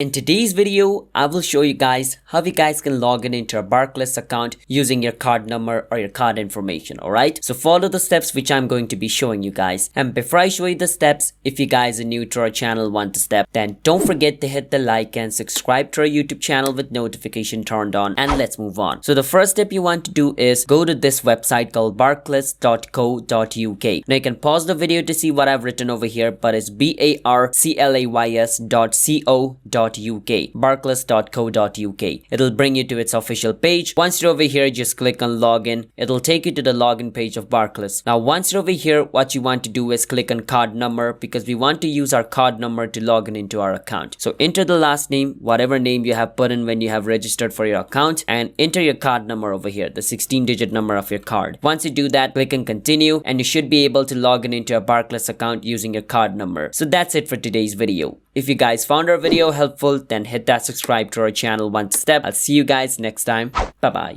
In today's video, I will show you guys how you guys can log in into a Barclays account using your card number or your card information, alright? So follow the steps which I'm going to be showing you guys. And before I show you the steps, if you guys are new to our channel, want to step, then don't forget to hit the like and subscribe to our YouTube channel with notification turned on, and let's move on. So the first step you want to do is go to this website called barclays.co.uk. Now you can pause the video to see what I've written over here, but it's barclays.co.uk. barclays.co.uk. It'll bring you to its official page. Once you're over here, just click on login. It'll take you to the login page of Barclays. Now once you're over here, what you want to do is click on card number, because we want to use our card number to log in into our account. So enter the last name, whatever name you have put in when you have registered for your account, and enter your card number over here, the 16-digit number of your card. Once you do that, click on continue, and you should be able to log in into a Barclays account using your card number. So that's it for today's video. If you guys found our video helpful, then hit that subscribe to our channel one step. I'll see you guys next time. Bye bye.